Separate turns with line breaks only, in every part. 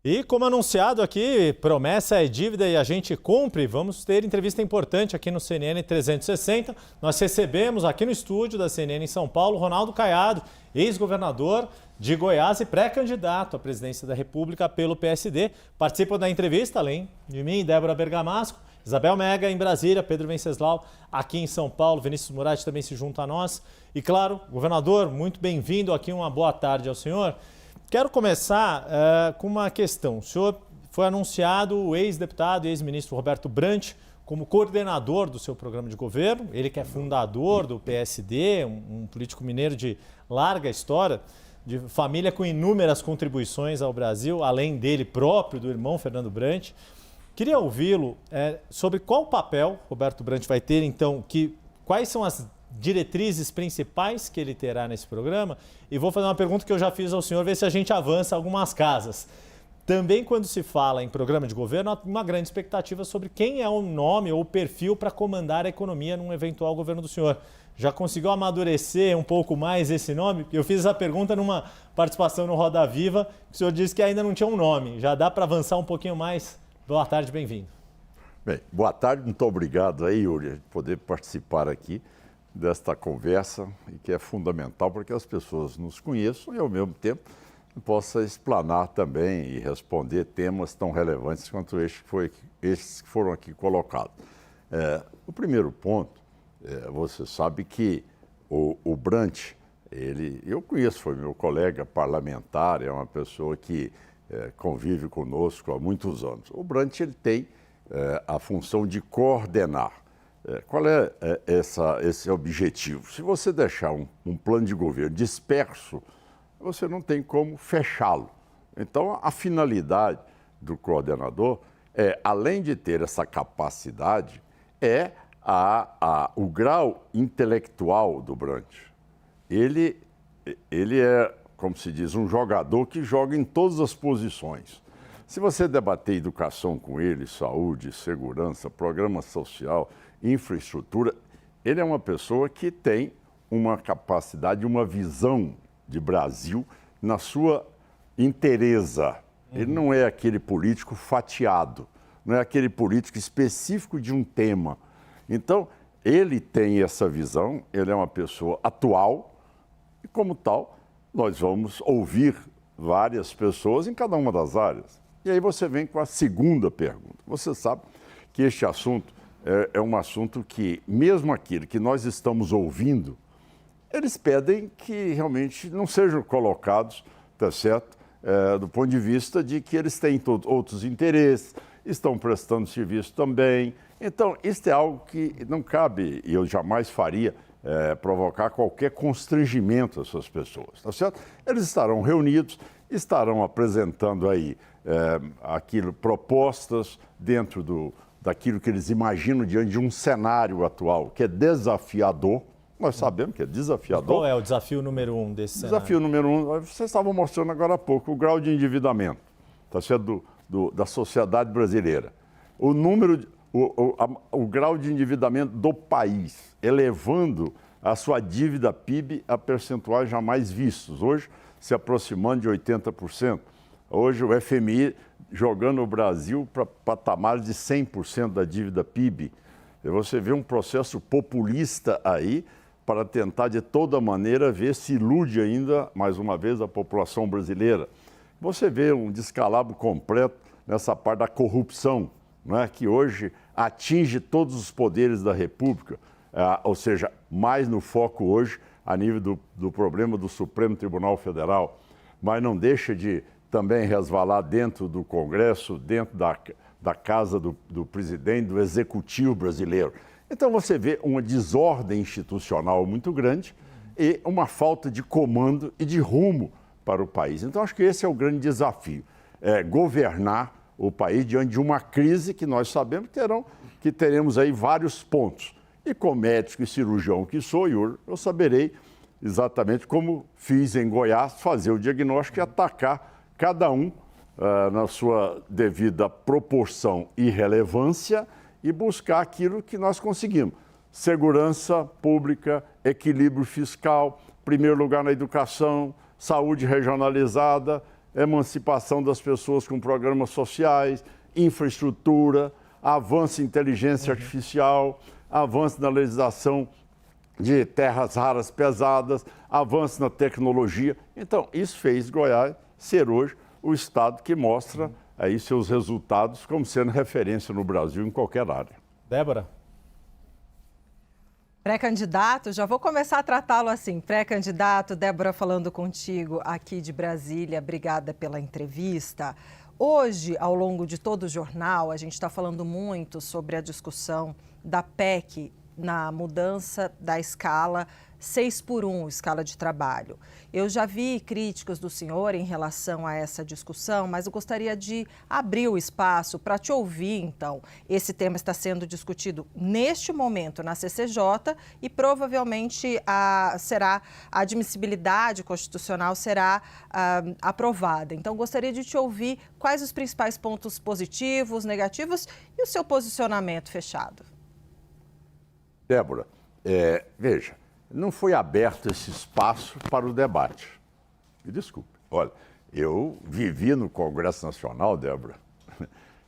E como anunciado aqui, promessa é dívida e a gente cumpre. Vamos ter entrevista importante aqui no CNN 360. Nós recebemos aqui no estúdio da CNN em São Paulo Ronaldo Caiado, ex-governador de Goiás e pré-candidato à presidência da República pelo PSD. Participam da entrevista, além de mim, Débora Bergamasco, Isabel Mega em Brasília, Pedro Venceslau aqui em São Paulo, Vinícius Moratti também se junta a nós. E claro, governador, muito bem-vindo aqui, uma boa tarde ao senhor. Quero começar com uma questão. O senhor foi anunciado o ex-deputado e ex-ministro Roberto Brant como coordenador do seu programa de governo. Ele que é fundador do PSD, um político mineiro de larga história, de família com inúmeras contribuições ao Brasil, além dele próprio, do irmão Fernando Brant. Queria ouvi-lo sobre qual papel Roberto Brant vai ter, então, quais são as diretrizes principais que ele terá nesse programa, e vou fazer uma pergunta que eu já fiz ao senhor, ver se a gente avança algumas casas. Também quando se fala em programa de governo, há uma grande expectativa sobre quem é o nome ou o perfil para comandar a economia num eventual governo do senhor. Já conseguiu amadurecer um pouco mais esse nome? Eu fiz essa pergunta numa participação no Roda Viva, o senhor disse que ainda não tinha um nome. Já dá para avançar um pouquinho mais? Boa tarde, bem-vindo.
Bem, boa tarde, muito obrigado aí, Yuri, de poder participar aqui desta conversa, e que é fundamental para que as pessoas nos conheçam e, ao mesmo tempo, possa explanar também e responder temas tão relevantes quanto estes que foram aqui colocados. O primeiro ponto, você sabe que o Brant, eu conheço, foi meu colega parlamentar, é uma pessoa que convive conosco há muitos anos. O Brant ele tem a função de coordenar. Qual é esse objetivo? Se você deixar um plano de governo disperso, você não tem como fechá-lo. Então, a finalidade do coordenador além de ter essa capacidade, o grau intelectual do Brant. Ele é, como se diz, um jogador que joga em todas as posições. Se você debater educação com ele, saúde, segurança, programa social, infraestrutura, ele é uma pessoa que tem uma capacidade, uma visão de Brasil na sua inteireza. Ele não é aquele político fatiado, não é aquele político específico de um tema. Então, ele tem essa visão, ele é uma pessoa atual e, como tal, nós vamos ouvir várias pessoas em cada uma das áreas. E aí você vem com a segunda pergunta. Você sabe que este assunto é um assunto que, mesmo aquilo que nós estamos ouvindo, eles pedem que realmente não sejam colocados, tá certo? Do ponto de vista de que eles têm outros interesses, estão prestando serviço também. Então, isso é algo que não cabe, e eu jamais faria, provocar qualquer constrangimento às suas pessoas, tá certo? Eles estarão reunidos, estarão apresentando aí propostas dentro daquilo que eles imaginam diante de um cenário atual que é desafiador. Nós sabemos que é desafiador.
Qual é o desafio número 1 desse cenário?
Desafio número 1, vocês estavam mostrando agora há pouco, o grau de endividamento, tá certo? Da sociedade brasileira. O grau de endividamento do país, elevando a sua dívida PIB a percentuais jamais vistos. Hoje, se aproximando de 80%. Hoje, o FMI jogando o Brasil para patamares de 100% da dívida PIB. E você vê um processo populista aí para tentar, de toda maneira, ver se ilude ainda, mais uma vez, a população brasileira. Você vê um descalabro completo nessa parte da corrupção, né, que hoje atinge todos os poderes da República, ou seja, mais no foco hoje a nível do problema do Supremo Tribunal Federal, mas não deixa de também resvalar dentro do Congresso, dentro da casa do presidente, do executivo brasileiro. Então você vê uma desordem institucional muito grande e uma falta de comando e de rumo para o país. Então acho que esse é o grande desafio, governar o país diante de uma crise que nós sabemos que teremos aí vários pontos. E como médico e cirurgião que sou, Yuri, eu saberei exatamente como fiz em Goiás, fazer o diagnóstico e atacar cada um na sua devida proporção e relevância e buscar aquilo que nós conseguimos. Segurança pública, equilíbrio fiscal, primeiro lugar na educação, saúde regionalizada, emancipação das pessoas com programas sociais, infraestrutura, avanço em inteligência artificial, avanço na legislação de terras raras pesadas, avanço na tecnologia. Então, isso fez Goiás ser hoje o estado que mostra aí seus resultados como sendo referência no Brasil em qualquer área.
Débora?
Pré-candidato, já vou começar a tratá-lo assim. Pré-candidato, Débora falando contigo aqui de Brasília, obrigada pela entrevista. Hoje, ao longo de todo o jornal, a gente está falando muito sobre a discussão da PEC na mudança da escala 6x1, escala de trabalho. Eu já vi críticas do senhor em relação a essa discussão, mas eu gostaria de abrir o espaço para te ouvir, então. Esse tema está sendo discutido neste momento na CCJ e provavelmente a admissibilidade constitucional será aprovada. Então, gostaria de te ouvir quais os principais pontos positivos, negativos e o seu posicionamento fechado.
Débora, veja, não foi aberto esse espaço para o debate. Me desculpe. Olha, eu vivi no Congresso Nacional, Débora,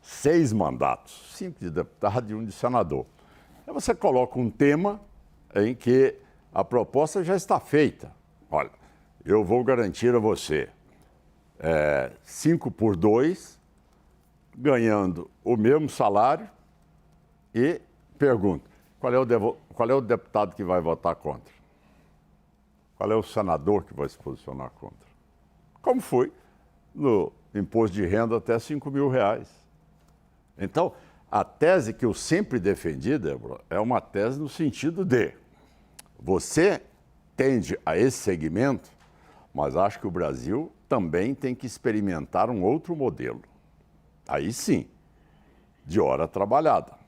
6 mandatos, 5 de deputado e 1 de senador. Aí você coloca um tema em que a proposta já está feita. Olha, eu vou garantir a você 5x2, ganhando o mesmo salário e pergunto, qual é o deputado que vai votar contra? Qual é o senador que vai se posicionar contra? Como foi no imposto de renda até R$5.000. Então, a tese que eu sempre defendi, Débora, é uma tese no sentido de você tende a esse segmento, mas acho que o Brasil também tem que experimentar um outro modelo. Aí sim, de hora trabalhada.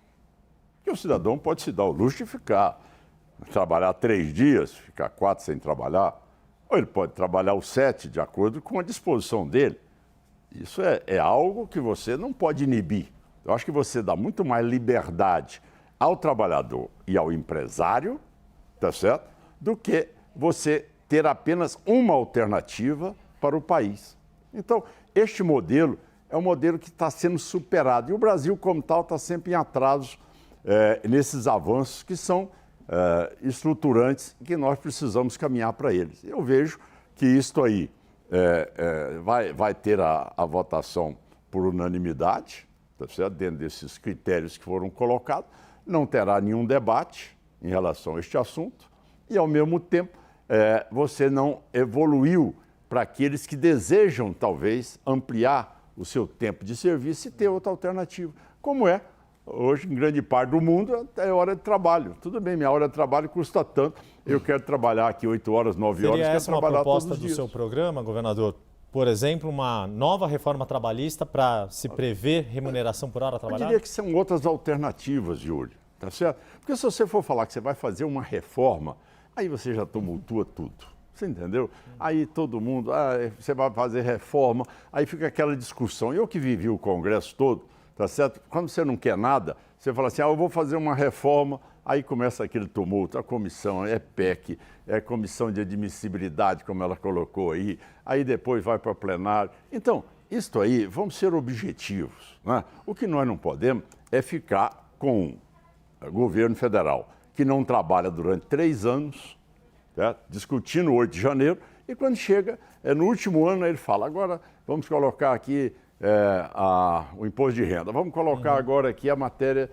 Porque o cidadão pode se dar o luxo de trabalhar 3 dias, ficar 4 sem trabalhar, ou ele pode trabalhar os 7 de acordo com a disposição dele. Isso é algo que você não pode inibir. Eu acho que você dá muito mais liberdade ao trabalhador e ao empresário, tá certo? Do que você ter apenas uma alternativa para o país. Então, este modelo é um modelo que está sendo superado. E o Brasil, como tal, está sempre em atraso nesses avanços que são estruturantes e que nós precisamos caminhar para eles. Eu vejo que isto aí vai ter a votação por unanimidade, tá certo? Dentro desses critérios que foram colocados, não terá nenhum debate em relação a este assunto e, ao mesmo tempo, você não evoluiu para aqueles que desejam, talvez, ampliar o seu tempo de serviço e ter outra alternativa, como hoje, em grande parte do mundo, é hora de trabalho. Tudo bem, minha hora de trabalho custa tanto, eu quero trabalhar aqui 8 horas, 9 horas,
quero trabalhar todos os dias. Seria essa uma proposta do seu programa, governador? Por exemplo, uma nova reforma trabalhista para se prever remuneração por hora trabalhada?
Eu diria que são outras alternativas, Júlio, tá certo? Porque se você for falar que você vai fazer uma reforma, aí você já tumultua tudo. Você entendeu? Aí todo mundo, você vai fazer reforma, aí fica aquela discussão. Eu que vivi o Congresso todo, tá certo? Quando você não quer nada, você fala assim, eu vou fazer uma reforma, aí começa aquele tumulto, a comissão é PEC, é comissão de admissibilidade, como ela colocou aí depois vai para plenário. Então, isto aí, vamos ser objetivos, né? O que nós não podemos é ficar com o governo federal, que não trabalha durante 3 anos, discutindo o 8 de janeiro, e quando chega, no último ano, ele fala, agora vamos colocar aqui o imposto de renda, vamos colocar agora aqui a matéria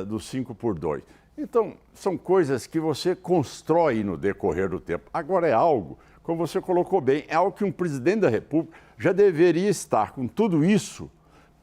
do 5x2. Então, são coisas que você constrói no decorrer do tempo. Agora é algo, como você colocou bem, é algo que um presidente da República já deveria estar com tudo isso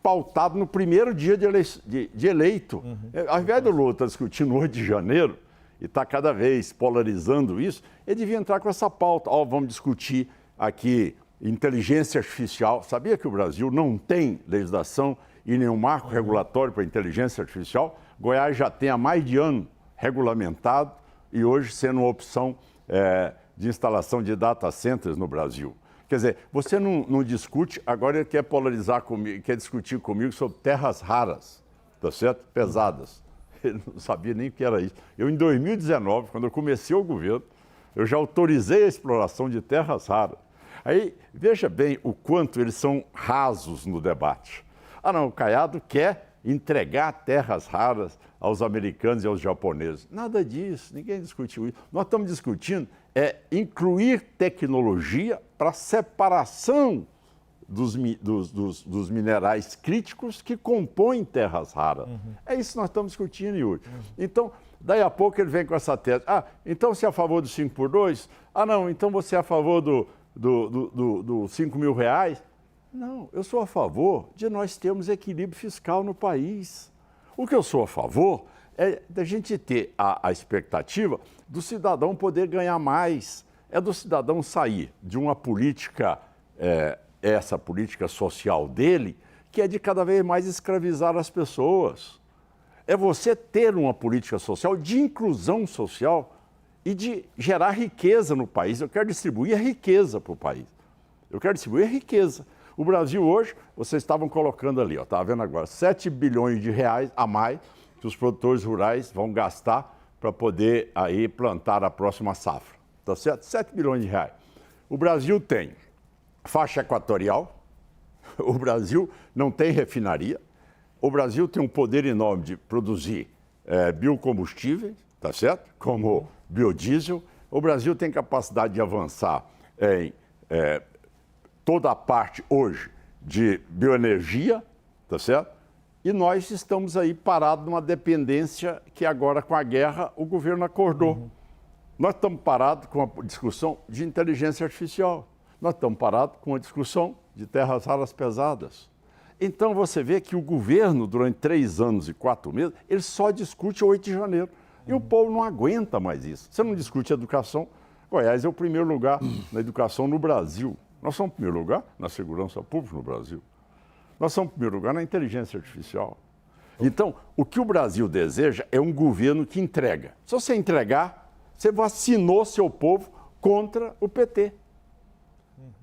pautado no primeiro dia de eleito. Ao invés do Lula estar discutindo no 8 de janeiro, e está cada vez polarizando isso, ele devia entrar com essa pauta. Vamos discutir aqui inteligência artificial. Sabia que o Brasil não tem legislação e nenhum marco regulatório para inteligência artificial? Goiás já tem há mais de ano regulamentado e hoje sendo uma opção de instalação de data centers no Brasil. Quer dizer, você não discute, agora ele quer polarizar comigo, quer discutir comigo sobre terras raras, tá certo? Pesadas. Ele não sabia nem o que era isso. Eu, em 2019, quando eu comecei o governo, eu já autorizei a exploração de terras raras. Aí, veja bem o quanto eles são rasos no debate. Ah, não, o Caiado quer entregar terras raras aos americanos e aos japoneses. Nada disso, ninguém discutiu isso. Nós estamos discutindo incluir tecnologia para separação dos minerais críticos que compõem terras raras. É isso que nós estamos discutindo, Yuri. Então, daí a pouco ele vem com essa tese. Ah, então você é a favor do 5x2? Ah, não, então você é a favor do 5 mil reais? Não, eu sou a favor de nós termos equilíbrio fiscal no país. O que eu sou a favor é da gente ter a expectativa do cidadão poder ganhar mais. É do cidadão sair de uma política, essa política social dele, que é de cada vez mais escravizar as pessoas. É você ter uma política social de inclusão social e de gerar riqueza no país. Eu quero distribuir a riqueza para o país. Eu quero distribuir a riqueza. O Brasil hoje, vocês estavam colocando ali, estava vendo agora, 7 bilhões de reais a mais que os produtores rurais vão gastar para poder aí plantar a próxima safra. Tá certo? 7 bilhões de reais. O Brasil tem faixa equatorial, o Brasil não tem refinaria, o Brasil tem um poder enorme de produzir biocombustíveis, tá certo? Como biodiesel. O Brasil tem capacidade de avançar em toda a parte hoje de bioenergia, tá certo? E nós estamos aí parados numa dependência que agora com a guerra o governo acordou. Nós estamos parados com a discussão de inteligência artificial. Nós estamos parados com a discussão de terras raras pesadas. Então você vê que o governo, durante 3 anos e 4 meses, ele só discute o 8 de janeiro. E o povo não aguenta mais isso. Você não discute educação. Goiás é o primeiro lugar na educação no Brasil. Nós somos em primeiro lugar na segurança pública no Brasil. Nós somos em primeiro lugar na inteligência artificial. Então, o que o Brasil deseja é um governo que entrega. Se você entregar, você vacinou seu povo contra o PT.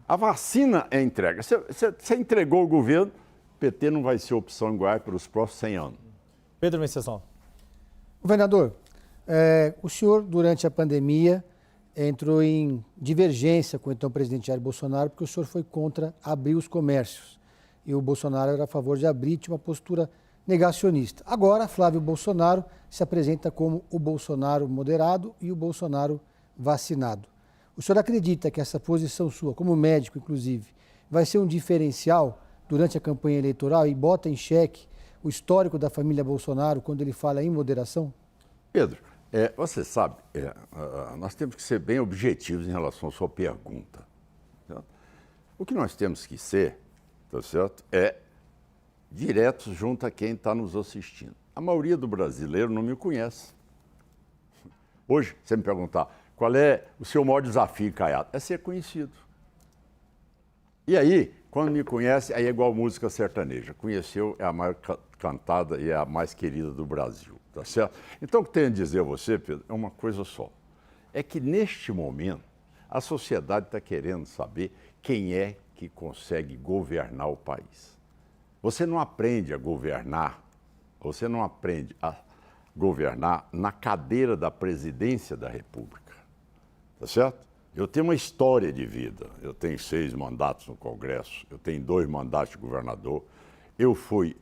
A vacina é entrega. Você entregou o governo, o PT não vai ser opção em Goiás pelos próximos 100 anos.
Pedro Venceslau.
Governador, o senhor, durante a pandemia, entrou em divergência com o então presidente Jair Bolsonaro, porque o senhor foi contra abrir os comércios. E o Bolsonaro era a favor de abrir, tinha uma postura negacionista. Agora, Flávio Bolsonaro se apresenta como o Bolsonaro moderado e o Bolsonaro vacinado. O senhor acredita que essa posição sua, como médico inclusive, vai ser um diferencial durante a campanha eleitoral e bota em xeque o histórico da família Bolsonaro quando ele fala em moderação?
Pedro, você sabe, nós temos que ser bem objetivos em relação à sua pergunta. Certo? O que nós temos que ser, tá certo, é diretos junto a quem está nos assistindo. A maioria do brasileiro não me conhece. Hoje, você me perguntar, qual é o seu maior desafio, Caiado? É ser conhecido. E aí, quando me conhece, aí é igual música sertaneja. Conheceu é a maior cantada e é a mais querida do Brasil, tá certo? Então, o que tenho a dizer a você, Pedro, é uma coisa só. É que, neste momento, a sociedade está querendo saber quem é que consegue governar o país. Você não aprende a governar, na cadeira da presidência da República, tá certo? Eu tenho uma história de vida, eu tenho 6 mandatos no Congresso, eu tenho 2 mandatos de governador, eu fui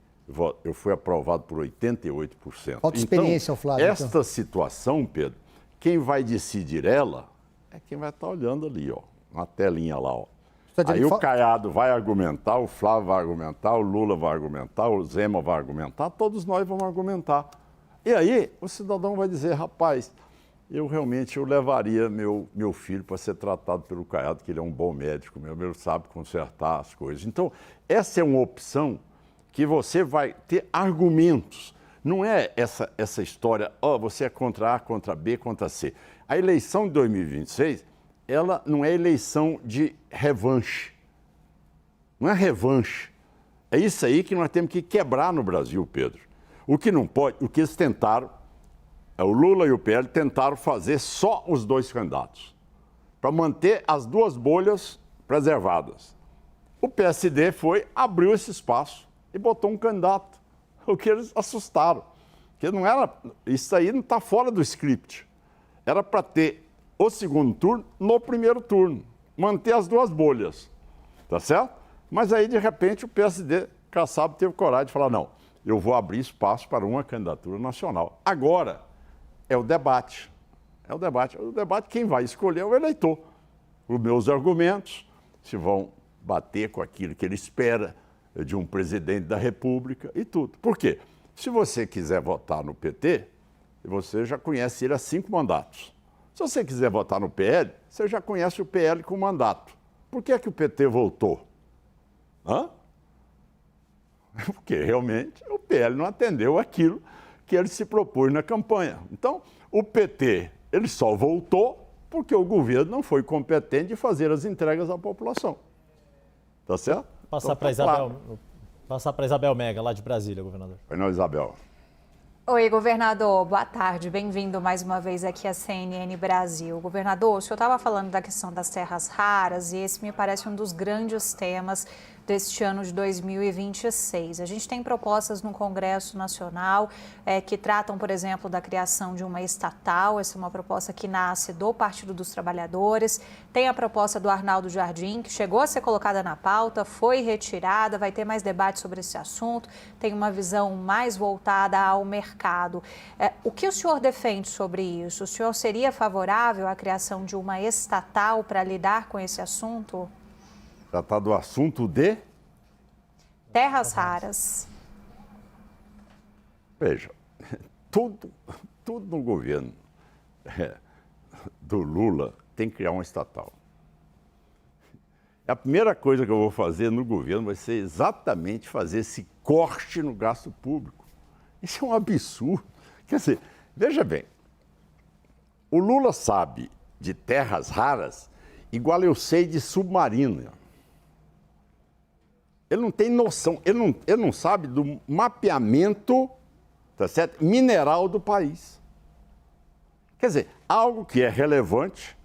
aprovado por 88%.
Falta experiência,
então,
Flávio.
Esta situação, Pedro, quem vai decidir ela é quem vai estar olhando ali, ó, na telinha lá, ó. Aí o Caiado vai argumentar, o Flávio vai argumentar, o Lula vai argumentar, o Zema vai argumentar, todos nós vamos argumentar. E aí o cidadão vai dizer, rapaz, eu levaria meu filho para ser tratado pelo Caiado, que ele é um bom médico, ele sabe consertar as coisas. Então, essa é uma opção que você vai ter argumentos. Não é essa história, você é contra A, contra B, contra C. A eleição de 2026, ela não é eleição de revanche. Não é revanche. É isso aí que nós temos que quebrar no Brasil, Pedro. O que não pode, o que eles tentaram, o Lula e o PL tentaram fazer só os 2 candidatos, para manter as 2 bolhas preservadas. O PSD abriu esse espaço e botou um candidato, o que eles assustaram. Porque não era, isso aí não está fora do script. Era para ter o segundo turno no primeiro turno. manter as duas bolhas, tá certo? Mas aí, de repente, o PSD, Kassab, teve coragem de falar, não, eu vou abrir espaço para uma candidatura nacional. Agora, é o debate. É o debate. O debate, quem vai escolher é o eleitor. Os meus argumentos, se vão bater com aquilo que ele espera de um presidente da República e tudo. Por quê? Se você quiser votar no PT, você já conhece ele há 5 mandatos. Se você quiser votar no PL, você já conhece o PL com mandato. Por que é que o PT voltou? Hã? Porque realmente o PL não atendeu aquilo que ele se propôs na campanha. Então, o PT, ele só voltou porque o governo não foi competente de fazer as entregas à população. Tá certo?
Passar para Isabel Mega, lá de Brasília, governador.
Oi, não, Isabel.
Oi, governador. Boa tarde. Bem-vindo mais uma vez aqui à CNN Brasil. Governador, o senhor estava falando da questão das terras raras e esse me parece um dos grandes temas deste ano de 2026. A gente tem propostas no Congresso Nacional que tratam, por exemplo, da criação de uma estatal. Essa é uma proposta que nasce do Partido dos Trabalhadores. Tem a proposta do Arnaldo Jardim, que chegou a ser colocada na pauta, foi retirada, vai ter mais debate sobre esse assunto. Tem uma visão mais voltada ao mercado. O que o senhor defende sobre isso? O senhor seria favorável à criação de uma estatal para lidar com esse assunto?
Tratar do assunto de?
Terras raras.
Veja, tudo no governo do Lula tem que criar uma estatal. A primeira coisa que eu vou fazer no governo vai ser exatamente fazer esse corte no gasto público. Isso é um absurdo. Quer dizer, veja bem, o Lula sabe de terras raras igual eu sei de submarino. Ele não tem noção, ele não sabe do mapeamento, tá certo? Mineral do país. Quer dizer, algo que é relevante,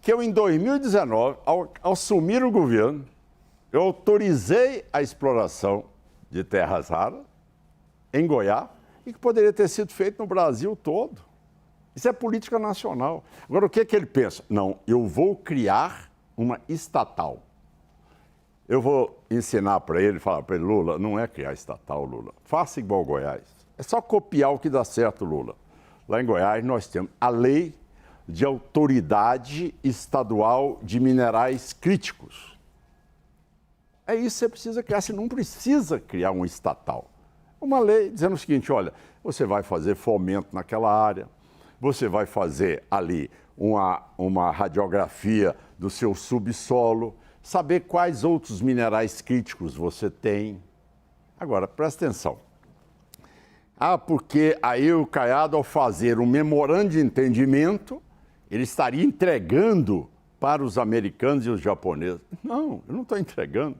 que eu em 2019, ao assumir o governo, eu autorizei a exploração de terras raras em Goiás e que poderia ter sido feito no Brasil todo. Isso é política nacional. Agora, o que ele pensa? Não, eu vou criar uma estatal. Eu vou ensinar para ele, falar para ele, Lula, não é criar estatal, Lula. Faça igual Goiás. É só copiar o que dá certo, Lula. Lá em Goiás nós temos a lei de autoridade estadual de minerais críticos. É isso que você precisa criar, você não precisa criar um estatal. Uma lei dizendo o seguinte, olha, você vai fazer fomento naquela área, você vai fazer ali uma radiografia do seu subsolo, saber quais outros minerais críticos você tem. Agora, presta atenção. Porque aí o Caiado, ao fazer um memorando de entendimento, ele estaria entregando para os americanos e os japoneses. Não, eu não estou entregando.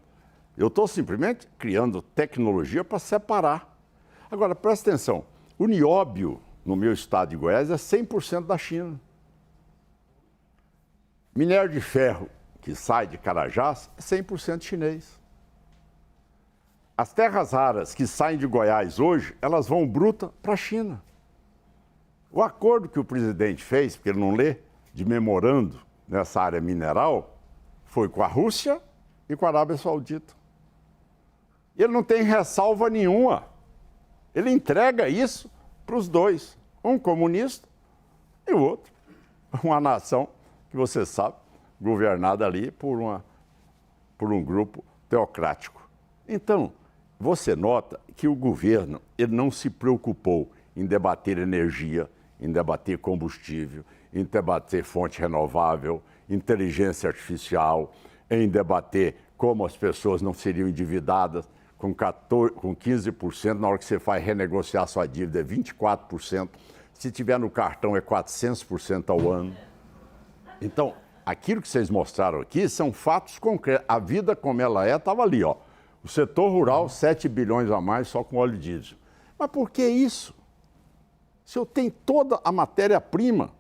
Eu estou simplesmente criando tecnologia para separar. Agora, presta atenção. O nióbio, no meu estado de Goiás, é 100% da China. Minério de ferro, que sai de Carajás, é 100% chinês. As terras raras que saem de Goiás hoje, elas vão bruta para a China. O acordo que o presidente fez, porque ele não lê, de memorando nessa área mineral, foi com a Rússia e com a Arábia Saudita. Ele não tem ressalva nenhuma. Ele entrega isso para os dois, um comunista e o outro, uma nação que você sabe, governada ali por um grupo teocrático. Então, você nota que o governo ele não se preocupou em debater energia, em debater combustível, em debater fonte renovável, inteligência artificial, em debater como as pessoas não seriam endividadas com 15%, na hora que você vai renegociar sua dívida é 24%, se tiver no cartão é 400% ao ano. Então, aquilo que vocês mostraram aqui são fatos concretos. A vida como ela estava ali, ó. O setor rural, 7 bilhões a mais só com óleo diesel. Mas por que isso? Se eu tenho toda a matéria-prima,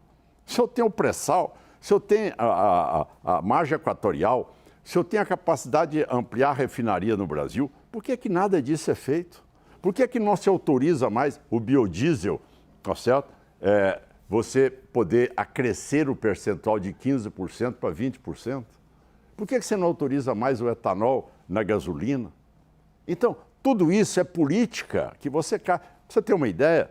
se eu tenho o pré-sal, se eu tenho a margem equatorial, se eu tenho a capacidade de ampliar a refinaria no Brasil, por que nada disso é feito? Por que não se autoriza mais o biodiesel, tá certo? Você poder acrescer o percentual de 15% para 20%? Por que você não autoriza mais o etanol na gasolina? Então, tudo isso é política que você... Pra você ter uma ideia,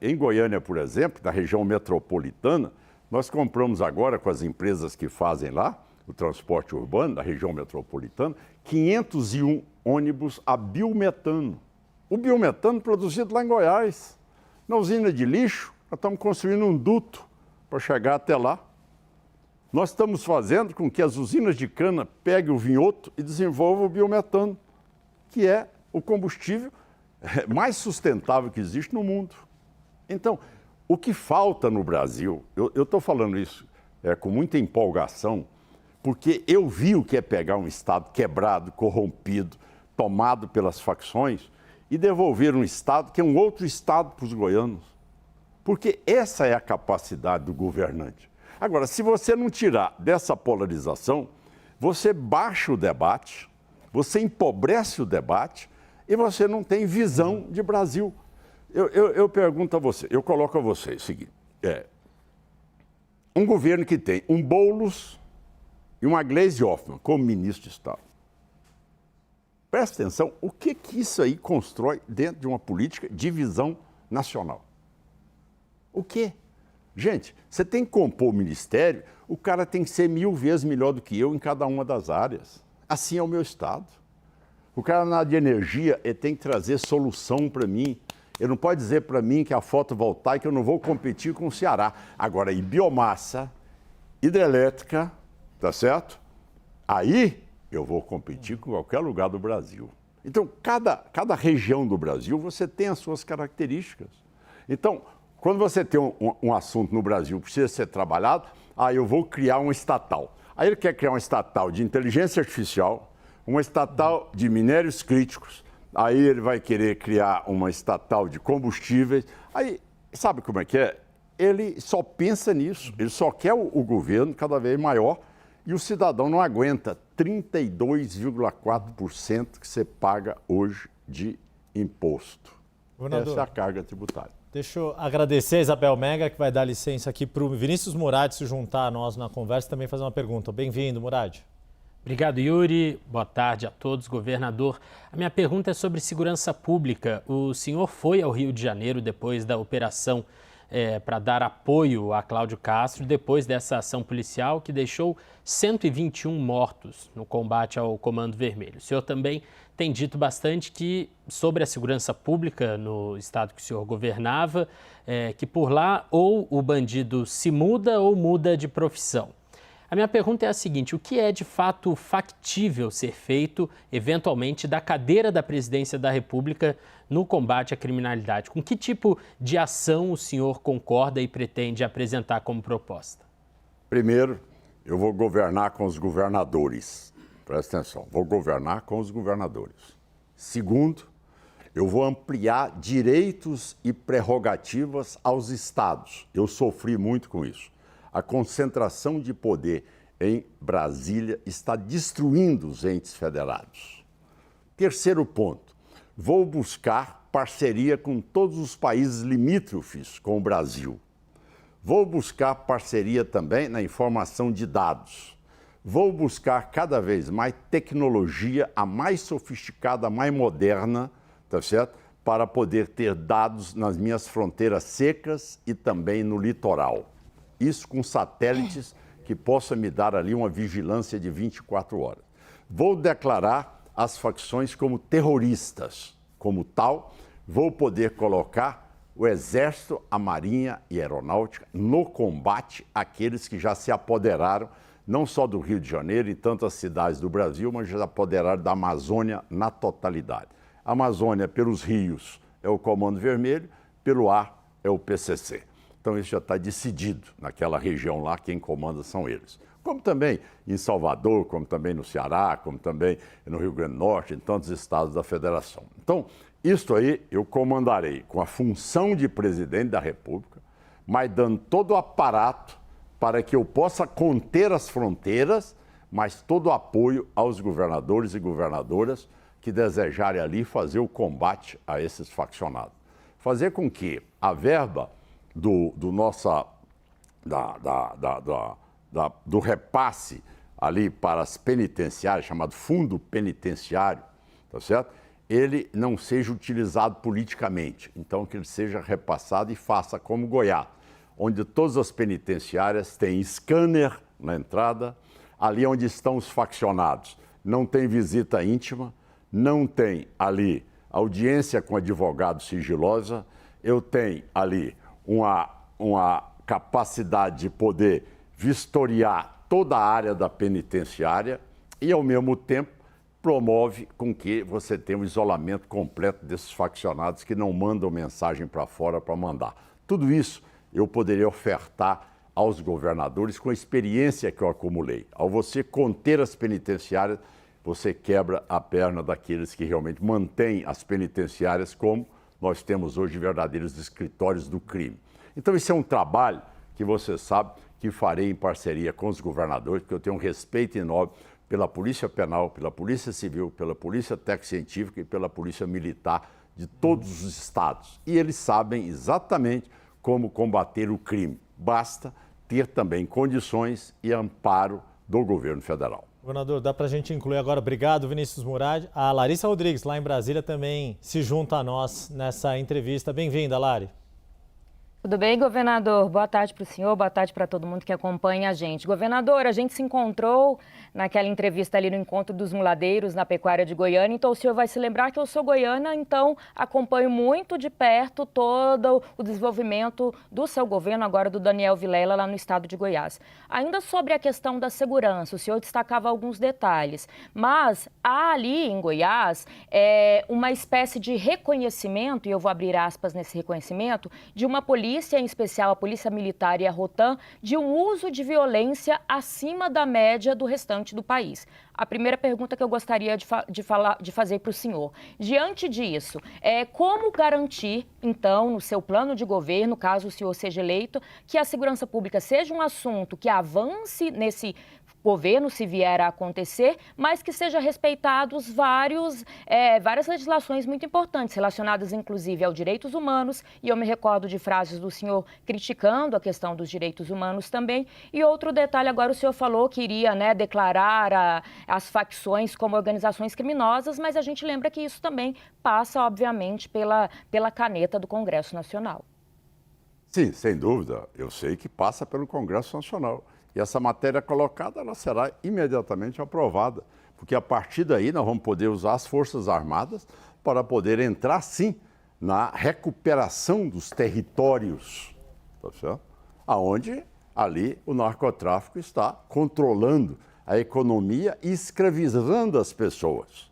em Goiânia, por exemplo, na região metropolitana, nós compramos agora com as empresas que fazem lá, o transporte urbano da região metropolitana, 501 ônibus a biometano. O biometano produzido lá em Goiás. Na usina de lixo, nós estamos construindo um duto para chegar até lá. Nós estamos fazendo com que as usinas de cana peguem o vinhoto e desenvolvam o biometano, que é o combustível mais sustentável que existe no mundo. Então, o que falta no Brasil, eu estou falando isso com muita empolgação, porque eu vi o que é pegar um Estado quebrado, corrompido, tomado pelas facções e devolver um Estado que é um outro Estado para os goianos. Porque essa é a capacidade do governante. Agora, se você não tirar dessa polarização, você baixa o debate, você empobrece o debate e você não tem visão de Brasil. Eu pergunto a você, eu coloco a você o seguinte, um governo que tem um Boulos e uma Gleisi Hoffmann como ministro de Estado. Presta atenção, o que isso aí constrói dentro de uma política de visão nacional? O quê? Gente, você tem que compor o ministério, o cara tem que ser 1000 vezes melhor do que eu em cada uma das áreas. Assim é o meu Estado. O cara na área de energia, ele tem que trazer solução para mim. Ele não pode dizer para mim que a fotovoltaica eu não vou competir com o Ceará. Agora, em biomassa, hidrelétrica, tá certo? Aí eu vou competir com qualquer lugar do Brasil. Então, cada região do Brasil, você tem as suas características. Então, quando você tem um assunto no Brasil que precisa ser trabalhado, eu vou criar uma estatal. Aí ele quer criar uma estatal de inteligência artificial, uma estatal de minérios críticos, aí ele vai querer criar uma estatal de combustíveis. Aí, sabe como é que é? Ele só pensa nisso, ele só quer o governo cada vez maior e o cidadão não aguenta 32,4% que você paga hoje de imposto.
Governador,
essa é a carga tributária.
Deixa eu agradecer a Isabel Mega, que vai dar licença aqui para o Vinícius Murad se juntar a nós na conversa e também fazer uma pergunta. Bem-vindo, Murad.
Obrigado, Yuri. Boa tarde a todos, governador. A minha pergunta é sobre segurança pública. O senhor foi ao Rio de Janeiro depois da operação para dar apoio a Cláudio Castro, depois dessa ação policial que deixou 121 mortos no combate ao Comando Vermelho. O senhor também tem dito bastante que sobre a segurança pública no estado que o senhor governava, que por lá ou o bandido se muda ou muda de profissão. A minha pergunta é a seguinte: o que é de fato factível ser feito, eventualmente, da cadeira da presidência da República no combate à criminalidade? Com que tipo de ação o senhor concorda e pretende apresentar como proposta?
Primeiro, eu vou governar com os governadores. Presta atenção, vou governar com os governadores. Segundo, eu vou ampliar direitos e prerrogativas aos estados. Eu sofri muito com isso. A concentração de poder em Brasília está destruindo os entes federados. Terceiro ponto, vou buscar parceria com todos os países limítrofes com o Brasil. Vou buscar parceria também na informação de dados. Vou buscar cada vez mais tecnologia, a mais sofisticada, a mais moderna, tá certo? Para poder ter dados nas minhas fronteiras secas e também no litoral. Isso com satélites que possam me dar ali uma vigilância de 24 horas. Vou declarar as facções como terroristas. Como tal, vou poder colocar o Exército, a Marinha e a Aeronáutica no combate àqueles que já se apoderaram, não só do Rio de Janeiro e tantas cidades do Brasil, mas já se apoderaram da Amazônia na totalidade. A Amazônia, pelos rios, é o Comando Vermelho, pelo ar, é o PCC. Então, isso já está decidido naquela região lá, quem comanda são eles. Como também em Salvador, como também no Ceará, como também no Rio Grande do Norte, em tantos estados da federação. Então, isso aí eu comandarei com a função de presidente da República, mas dando todo o aparato para que eu possa conter as fronteiras, mas todo o apoio aos governadores e governadoras que desejarem ali fazer o combate a esses faccionados. Fazer com que a verba do repasse ali para as penitenciárias, chamado fundo penitenciário, tá certo? Ele não seja utilizado politicamente, então que ele seja repassado e faça como Goiás, onde todas as penitenciárias têm scanner na entrada, ali onde estão os faccionados. Não tem visita íntima, não tem ali audiência com advogado sigilosa, eu tenho ali uma capacidade de poder vistoriar toda a área da penitenciária e, ao mesmo tempo, promove com que você tenha um isolamento completo desses faccionados que não mandam mensagem para fora para mandar. Tudo isso eu poderia ofertar aos governadores com a experiência que eu acumulei. Ao você conter as penitenciárias, você quebra a perna daqueles que realmente mantêm as penitenciárias como nós temos hoje verdadeiros escritórios do crime. Então, esse é um trabalho que você sabe que farei em parceria com os governadores, porque eu tenho um respeito enorme pela Polícia Penal, pela Polícia Civil, pela Polícia Técnico-Científica e pela Polícia Militar de todos os estados. E eles sabem exatamente como combater o crime. Basta ter também condições e amparo do governo federal.
Governador, dá para a gente incluir agora, obrigado Vinícius Murad, a Larissa Rodrigues, lá em Brasília, também se junta a nós nessa entrevista. Bem-vinda, Lari.
Tudo bem, governador? Boa tarde para o senhor, boa tarde para todo mundo que acompanha a gente. Governador, a gente se encontrou naquela entrevista ali no Encontro dos Muladeiros, na Pecuária de Goiânia, então o senhor vai se lembrar que eu sou goiana, então acompanho muito de perto todo o desenvolvimento do seu governo, agora do Daniel Vilela, lá no estado de Goiás. Ainda sobre a questão da segurança, o senhor destacava alguns detalhes, mas há ali em Goiás uma espécie de reconhecimento, e eu vou abrir aspas nesse reconhecimento, de uma polícia, em especial a Polícia Militar e a Rotam, de um uso de violência acima da média do restante do país. A primeira pergunta que eu gostaria de fazer para o senhor, diante disso, como garantir, então, no seu plano de governo, caso o senhor seja eleito, que a segurança pública seja um assunto que avance nesse governo, se vier a acontecer, mas que seja respeitados várias legislações muito importantes, relacionadas inclusive aos direitos humanos, e eu me recordo de frases do senhor criticando a questão dos direitos humanos também. E outro detalhe, agora o senhor falou que iria declarar as facções como organizações criminosas, mas a gente lembra que isso também passa, obviamente, pela caneta do Congresso Nacional.
Sim, sem dúvida, eu sei que passa pelo Congresso Nacional. E essa matéria colocada, ela será imediatamente aprovada, porque a partir daí nós vamos poder usar as Forças Armadas para poder entrar, sim, na recuperação dos territórios, tá certo? Aonde ali o narcotráfico está controlando a economia e escravizando as pessoas.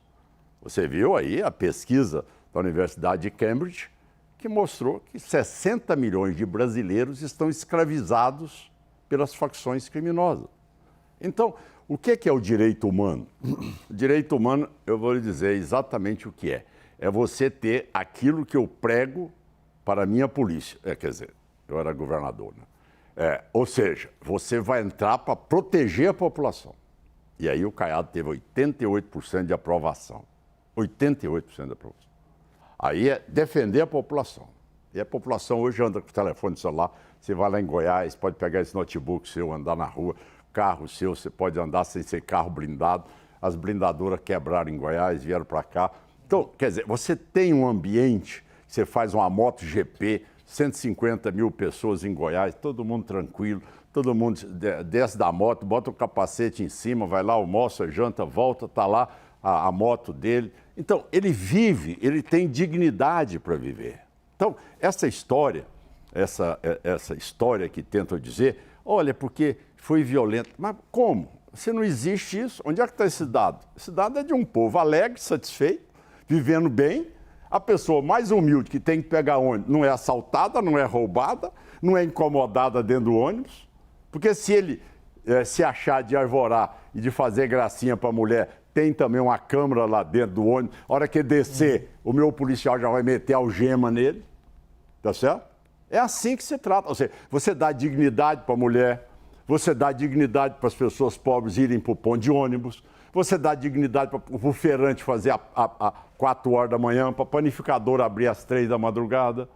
Você viu aí a pesquisa da Universidade de Cambridge, que mostrou que 60 milhões de brasileiros estão escravizados pelas facções criminosas. Então, o que é o direito humano? O direito humano, eu vou lhe dizer exatamente o que é. É você ter aquilo que eu prego para a minha polícia. Quer dizer, eu era governador, né? Ou seja, você vai entrar para proteger a população. E aí o Caiado teve 88% de aprovação. 88% de aprovação. Aí é defender a população. E a população hoje anda com o telefone celular. Você vai lá em Goiás, pode pegar esse notebook seu, andar na rua, carro seu, você pode andar sem ser carro blindado. As blindadoras quebraram em Goiás, vieram para cá. Então, quer dizer, você tem um ambiente, você faz uma MotoGP, 150 mil pessoas em Goiás, todo mundo tranquilo, todo mundo desce da moto, bota o capacete em cima, vai lá, almoça, janta, volta, está lá a moto dele. Então, ele vive, ele tem dignidade para viver. Então, essa história que tentam dizer, olha, porque foi violento. Mas como? Se não existe isso, onde é que está esse dado? Esse dado é de um povo alegre, satisfeito, vivendo bem. A pessoa mais humilde que tem que pegar ônibus não é assaltada, não é roubada, não é incomodada dentro do ônibus. Porque se ele se achar de arvorar e de fazer gracinha para a mulher, tem também uma câmera lá dentro do ônibus. A hora que descer, o meu policial já vai meter algema nele. Tá certo? É assim que se trata. Ou seja, você dá dignidade para a mulher, você dá dignidade para as pessoas pobres irem para o ponto de ônibus, você dá dignidade para o feirante fazer a 4 horas da manhã, para a panificadora abrir às 3 da madrugada,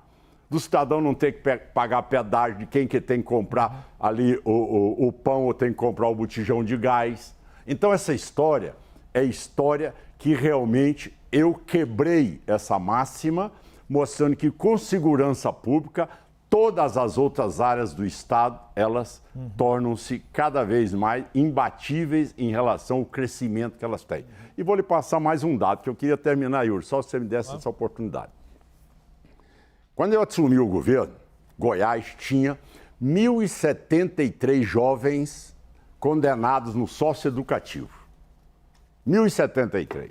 do cidadão não ter que pagar pedágio de quem que tem que comprar ali o pão ou tem que comprar o botijão de gás. Então essa história é história que realmente eu quebrei essa máxima, mostrando que com segurança pública, todas as outras áreas do Estado, elas tornam-se cada vez mais imbatíveis em relação ao crescimento que elas têm. E vou lhe passar mais um dado, que eu queria terminar, Yuri, só se você me desse essa oportunidade. Quando eu assumi o governo, Goiás tinha 1.073 jovens condenados no socioeducativo. 1.073.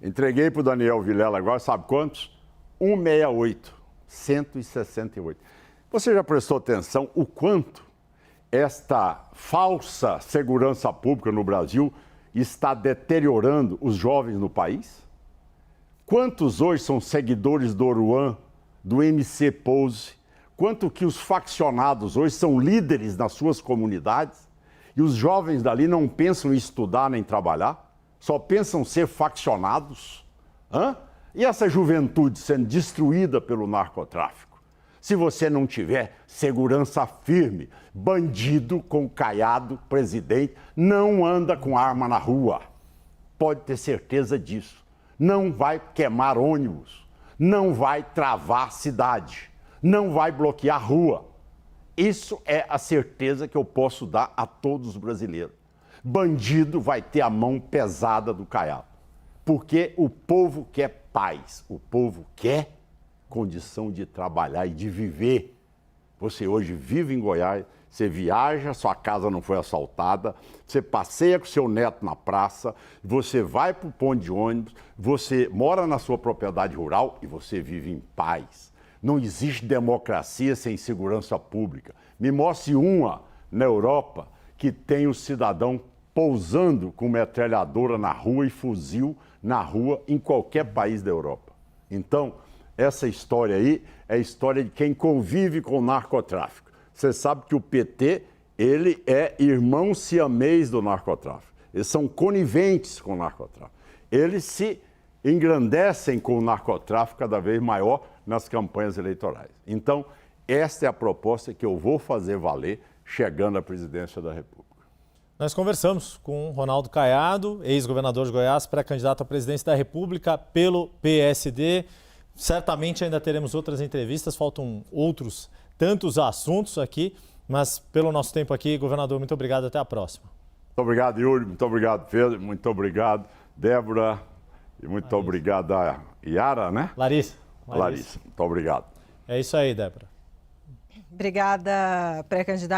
Entreguei para o Daniel Vilela agora, sabe quantos? 168. 168. Você já prestou atenção o quanto esta falsa segurança pública no Brasil está deteriorando os jovens no país? Quantos hoje são seguidores do Oruan, do MC Pose? Quanto que os faccionados hoje são líderes nas suas comunidades e os jovens dali não pensam em estudar nem trabalhar, só pensam ser faccionados? E essa juventude sendo destruída pelo narcotráfico? Se você não tiver segurança firme, bandido com caiado, presidente, não anda com arma na rua. Pode ter certeza disso. Não vai queimar ônibus, não vai travar cidade, não vai bloquear rua. Isso é a certeza que eu posso dar a todos os brasileiros. Bandido vai ter a mão pesada do caiado, porque o povo quer paz, o povo quer condição de trabalhar e de viver. Você hoje vive em Goiás, você viaja, sua casa não foi assaltada, você passeia com seu neto na praça, você vai para o ponto de ônibus, você mora na sua propriedade rural e você vive em paz. Não existe democracia sem segurança pública. Me mostre uma na Europa que tem o cidadão pousando com metralhadora na rua e fuzil na rua em qualquer país da Europa. Então, essa história aí é a história de quem convive com o narcotráfico. Você sabe que o PT, ele é irmão siamês do narcotráfico. Eles são coniventes com o narcotráfico. Eles se engrandecem com o narcotráfico cada vez maior nas campanhas eleitorais. Então, esta é a proposta que eu vou fazer valer chegando à presidência da República.
Nós conversamos com Ronaldo Caiado, ex-governador de Goiás, pré-candidato à presidência da República pelo PSD. Certamente ainda teremos outras entrevistas, faltam outros tantos assuntos aqui, mas pelo nosso tempo aqui, governador, muito obrigado, até a próxima.
Muito obrigado, Yuri, muito obrigado, Pedro, muito obrigado, Débora, e muito obrigado a Yara, né?
Larissa.
Larissa, muito obrigado.
É isso aí, Débora.
Obrigada, pré-candidato.